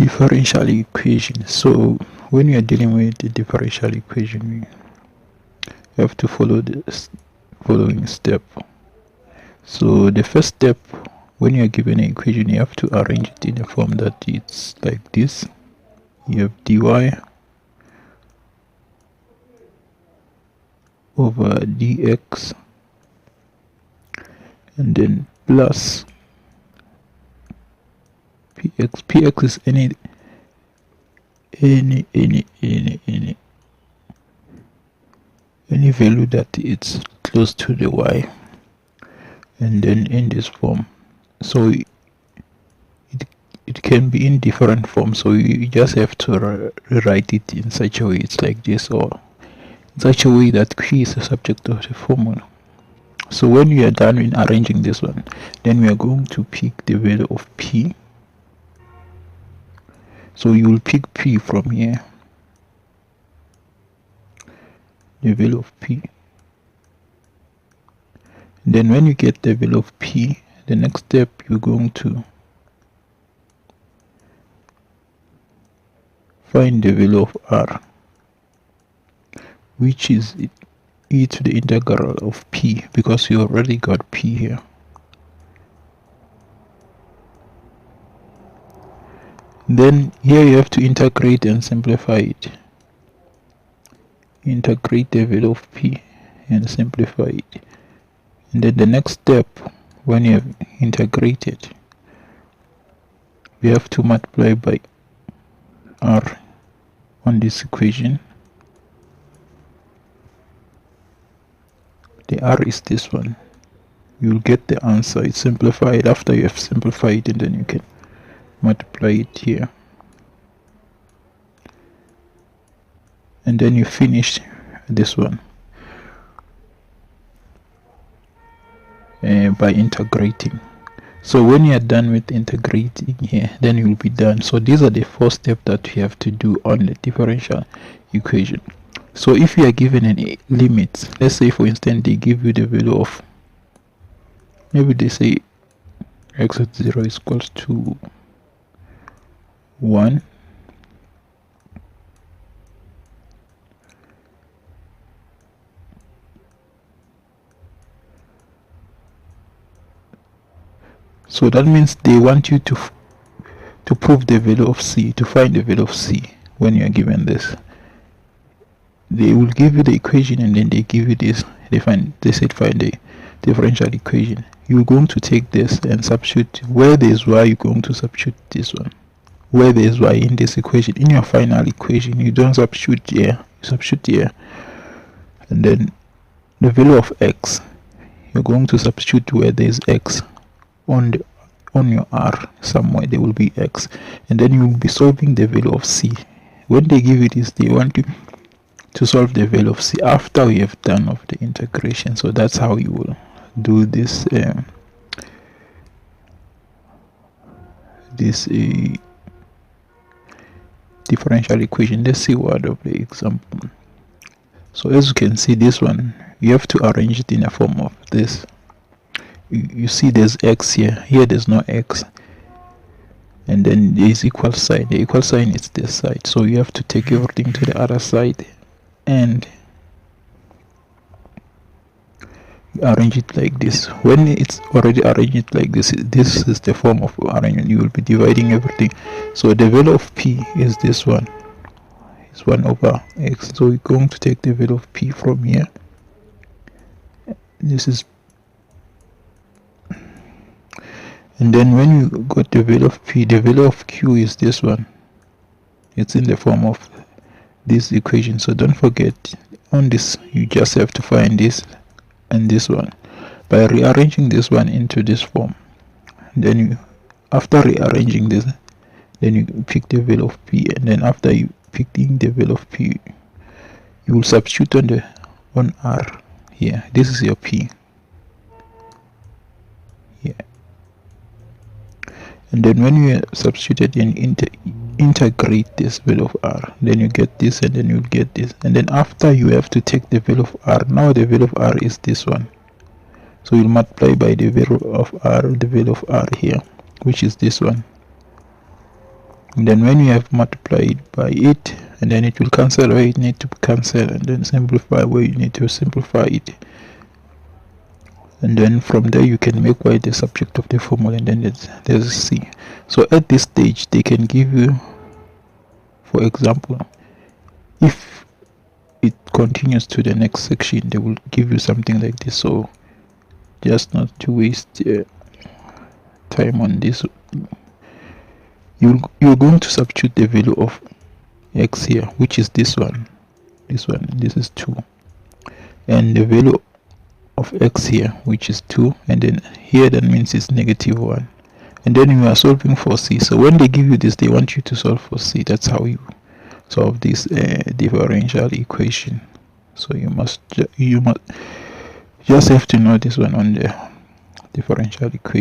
differential equation. So when you are dealing with the differential equation, you have to follow this following step. So the first step, when you are given an equation, you have to arrange it in a form that it's like this. You have dy over dx, and then plus px is any value that it's close to the y, and then in this form. So it can be in different forms, so you just have to write it in such a way it's like this, or in such a way that q is the subject of the formula. So when we are done in arranging this one, then we are going to pick the value of p. So you will pick p from here, the value of p. Then when you get the value of p, the next step you're going to find the value of r, which is e to the integral of p, because you already got p here. Then here you have to integrate and simplify it. Integrate the value of p and simplify it. And then the next step, when you have integrated, we have to multiply by r on this equation. The r is this one. You'll get the answer. It's simplified. After you have simplified it, then you can multiply it here, and then you finish this one by integrating. So when you are done with integrating here, then you will be done. So these are the 4 steps that you have to do on the differential equation. So if you are given any limits, let's say for instance they give you the value of, maybe they say x at 0 is equals to 1, so that means they want you to prove the value of c, to find the value of c. When you are given this, they will give you the equation, and then they give you this. They said find the differential equation. You're going to take this and substitute where there is y. You're going to substitute this one where there is y in this equation. In your final equation, you don't substitute here, you substitute here. And then the value of x, you're going to substitute where there is x. On your r somewhere there will be x, and then you will be solving the value of c. When they give you this, they want you to solve the value of c after we have done of the integration. So that's how you will do this differential equation. Let's see what of the example. So as you can see, this one you have to arrange it in a form of this. You see there's x here, there's no x, and then there is equal sign. The equal sign is this side, so you have to take everything to the other side and arrange it like this. When it's already arranged like this, this is the form of arrangement. You will be dividing everything. So the value of p is this one, is 1 over x. So we're going to take the value of p from here. This is, and then when you got the value of p, the value of q is this one. It's in the form of this equation. So don't forget, on this you just have to find this and this one by rearranging this one into this form. Then you, after rearranging this, then you pick the value of p, and then after you picking the value of p, you will substitute on r here. This is your p here, and then when you substitute and integrate this value of r, then you get this, and then you get this, and then after you have to take the value of r. Now the value of r is this one, so you'll multiply by the value of r, the value of r here, which is this one. And then when you have multiplied by it, and then it will cancel where it need to cancel, and then simplify where you need to simplify it. And then from there you can make y the subject of the formula, and then there's c. So at this stage they can give you, for example, if it continues to the next section, they will give you something like this. So just not to waste time on this, you're going to substitute the value of x here, which is this one, this is 2, and the value of x here, which is 2, and then here that means it's -1, and then you are solving for c. So when they give you this, they want you to solve for c. That's how you solve this differential equation. So you must just have to know this one on the differential equation.